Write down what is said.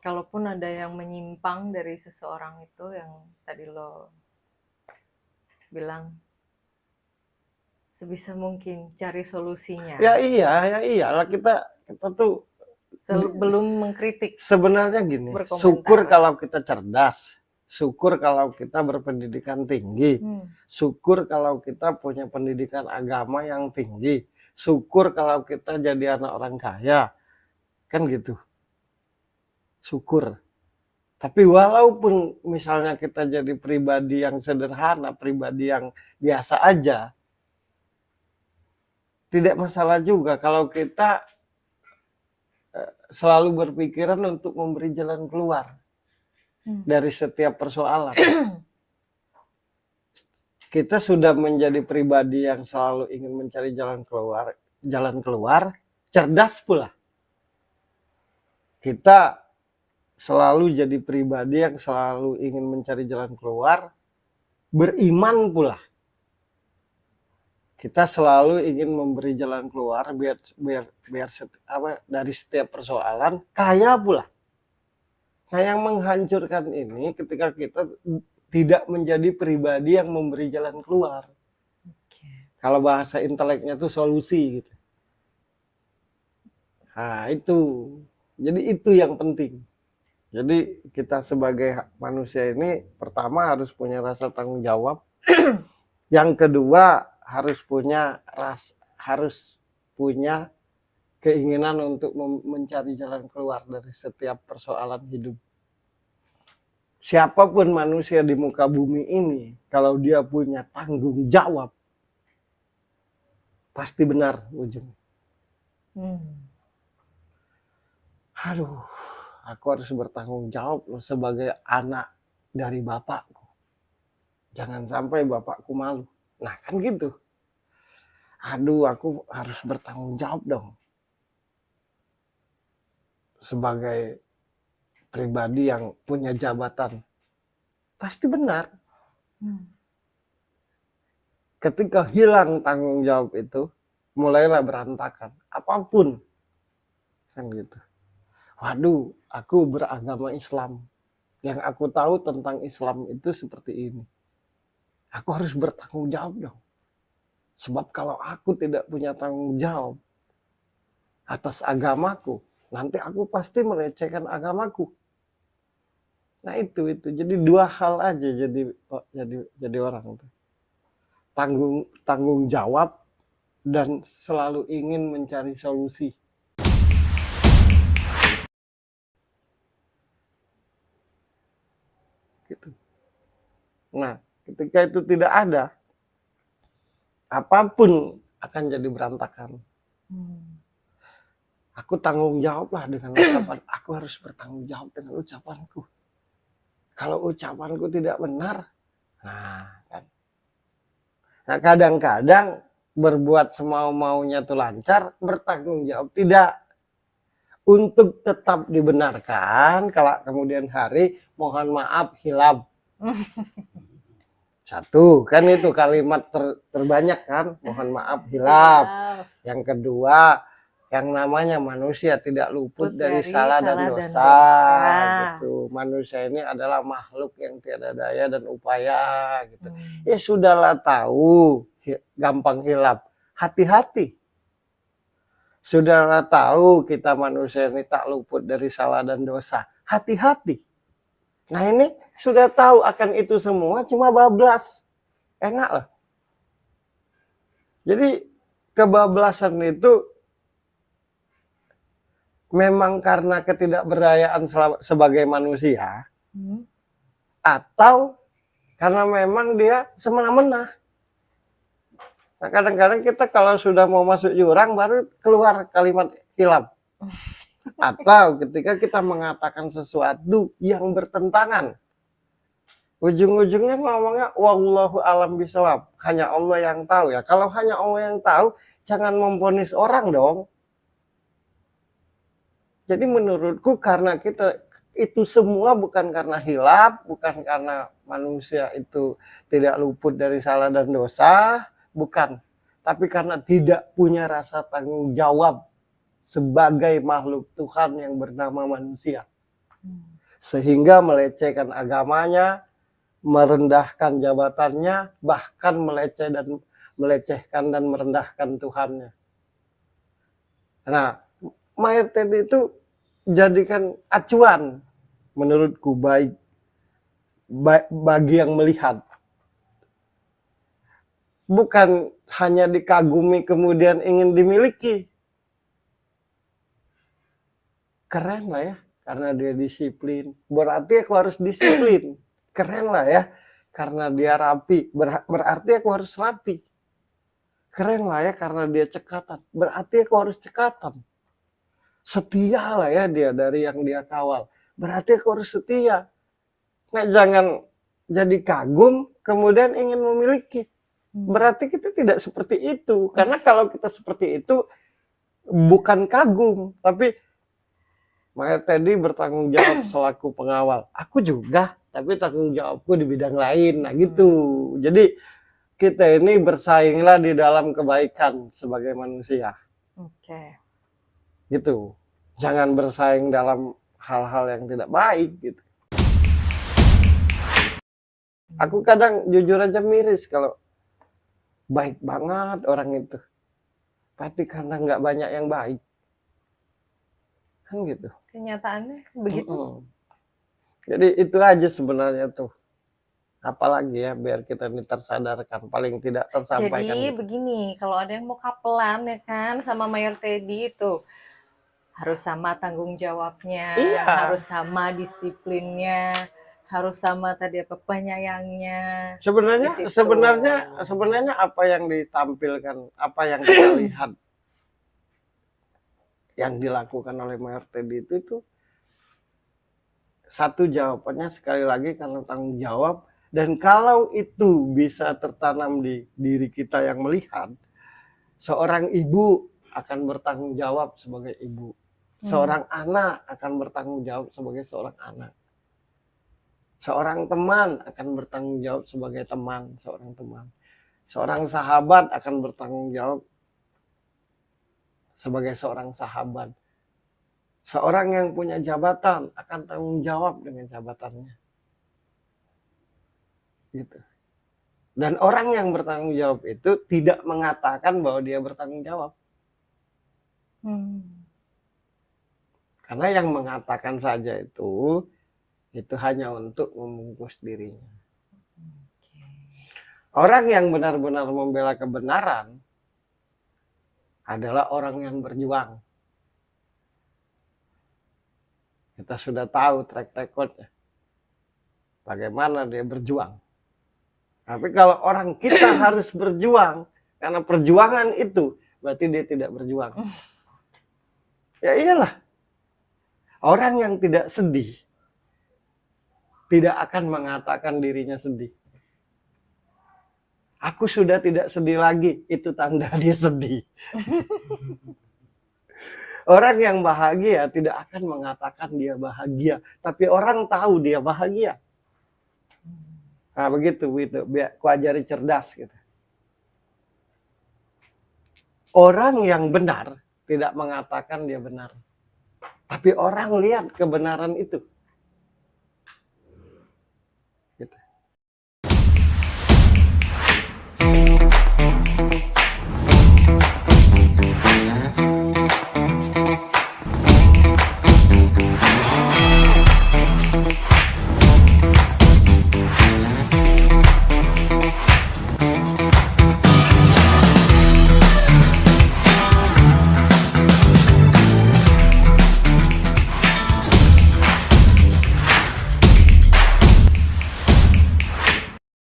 kalaupun ada yang menyimpang dari seseorang itu yang tadi lo bilang, sebisa mungkin cari solusinya. Ya iyalah kita tuh Belum mengkritik, sebenarnya gini, berkomentar. syukur kalau kita cerdas, syukur kalau kita berpendidikan tinggi, syukur kalau kita punya pendidikan agama yang tinggi, syukur kalau kita jadi anak orang kaya, kan gitu. Syukur. Tapi walaupun misalnya kita jadi pribadi yang sederhana, pribadi yang biasa aja, tidak masalah juga kalau kita selalu berpikiran untuk memberi jalan keluar dari setiap persoalan. Kita sudah menjadi pribadi yang selalu ingin mencari jalan keluar, cerdas pula. Kita selalu jadi pribadi yang selalu ingin mencari jalan keluar, beriman pula. Kita selalu ingin memberi jalan keluar biar dari setiap persoalan, kaya pula. Nah, yang menghancurkan ini ketika kita tidak menjadi pribadi yang memberi jalan keluar. Kalau bahasa inteleknya itu solusi gitu. Nah, itu. Jadi itu yang penting. Jadi kita sebagai manusia ini pertama harus punya rasa tanggung jawab. Yang kedua harus punya keinginan untuk mencari jalan keluar dari setiap persoalan hidup. Siapapun manusia di muka bumi ini, kalau dia punya tanggung jawab, pasti benar ujungnya. Aduh, aku harus bertanggung jawab loh sebagai anak dari bapakku. Jangan sampai bapakku malu. Nah kan gitu. Aduh, aku harus bertanggung jawab dong. Sebagai pribadi yang punya jabatan. Pasti benar. Ketika hilang tanggung jawab itu, mulailah berantakan. Apapun. Kan gitu. Waduh, aku beragama Islam. Yang aku tahu tentang Islam itu seperti ini. Aku harus bertanggung jawab dong. Sebab kalau aku tidak punya tanggung jawab atas agamaku, nanti aku pasti melecehkan agamaku. Nah itu. Jadi dua hal aja jadi orang itu. Tanggung jawab dan selalu ingin mencari solusi. Gitu. Nah, ketika itu tidak ada, apapun akan jadi berantakan. Aku tanggung jawablah dengan ucapan. Aku harus bertanggung jawab dengan ucapanku. Kalau ucapanku tidak benar, kan. Nah, kadang-kadang berbuat semau-maunya itu lancar, bertanggung jawab tidak. Untuk tetap dibenarkan, kalau kemudian hari, mohon maaf, hilaf. Satu, kan itu kalimat terbanyak kan, mohon maaf, hilaf. Yang kedua, yang namanya manusia tidak luput dari salah dan dosa. Gitu. Manusia ini adalah makhluk yang tiada daya dan upaya. Gitu. Ya sudahlah tahu, gampang hilaf. Hati-hati. Sudahlah tahu kita manusia ini tak luput dari salah dan dosa. Hati-hati. Nah ini sudah tahu akan itu semua, cuma bablas. Enak lah. Jadi kebablasan itu memang karena ketidakberdayaan sebagai manusia, atau karena memang dia semena-mena. Nah, kadang-kadang kita kalau sudah mau masuk jurang baru keluar kalimat hilaf. Atau ketika kita mengatakan sesuatu yang bertentangan, ujung-ujungnya ngomongnya wallahu alam bisawab, hanya Allah yang tahu ya. Kalau hanya Allah yang tahu, jangan memvonis orang dong. Jadi menurutku karena kita itu semua bukan karena hilaf, bukan karena manusia itu tidak luput dari salah dan dosa, bukan. Tapi karena tidak punya rasa tanggung jawab sebagai makhluk Tuhan yang bernama manusia. Sehingga melecehkan agamanya, merendahkan jabatannya, bahkan melecehkan dan merendahkan Tuhannya. Nah, Mayor Teddy itu jadikan acuan menurutku bagi yang melihat. Bukan hanya dikagumi kemudian ingin dimiliki. Keren lah ya, karena dia disiplin. Berarti aku harus disiplin. Keren lah ya, karena dia rapi. Berarti aku harus rapi. Keren lah ya, karena dia cekatan. Berarti aku harus cekatan. Setia lah ya dia dari yang dia kawal. Berarti aku harus setia. Nah, jangan jadi kagum kemudian ingin memiliki. Berarti kita tidak seperti itu. Karena kalau kita seperti itu bukan kagum, tapi Mayor Teddy bertanggung jawab selaku pengawal. Aku juga, tapi tanggung jawabku di bidang lain. Nah gitu. Jadi kita ini bersainglah di dalam kebaikan sebagai manusia. Oke. Gitu. Jangan bersaing dalam hal-hal yang tidak baik gitu. Aku kadang jujur aja miris kalau baik banget orang itu. Tapi karena nggak banyak yang baik. Kan gitu. Kenyataannya begitu. Jadi itu aja sebenarnya tuh. Apalagi ya biar kita ini tersadarkan, paling tidak tersampaikan. Jadi gitu. begini, kalau ada yang mau kapelan ya kan sama Mayor Teddy itu harus sama tanggung jawabnya, Iya. harus sama disiplinnya, harus sama tadi apa penyayangnya. Sebenarnya apa yang ditampilkan, apa yang kita lihat yang dilakukan oleh Mayor Teddy itu satu jawabannya sekali lagi karena tanggung jawab, dan kalau itu bisa tertanam di diri kita yang melihat, seorang ibu akan bertanggung jawab sebagai ibu, seorang anak akan bertanggung jawab sebagai seorang anak, seorang teman akan bertanggung jawab sebagai teman, seorang sahabat akan bertanggung jawab sebagai seorang sahabat. Seorang yang punya jabatan akan tanggung jawab dengan jabatannya. Gitu. Dan orang yang bertanggung jawab itu tidak mengatakan bahwa dia bertanggung jawab. Karena yang mengatakan saja itu hanya untuk membungkus dirinya. Orang yang benar-benar membela kebenaran adalah orang yang berjuang. Kita sudah tahu track recordnya. Bagaimana dia berjuang. Tapi kalau orang kita harus berjuang, karena perjuangan itu, berarti dia tidak berjuang. Ya iyalah. Orang yang tidak sedih, tidak akan mengatakan dirinya sedih. Aku sudah tidak sedih lagi, itu tanda dia sedih. Orang yang bahagia tidak akan mengatakan dia bahagia, tapi orang tahu dia bahagia. Nah begitu, biar ku ajari cerdas gitu. Orang yang benar tidak mengatakan dia benar, tapi orang lihat kebenaran itu.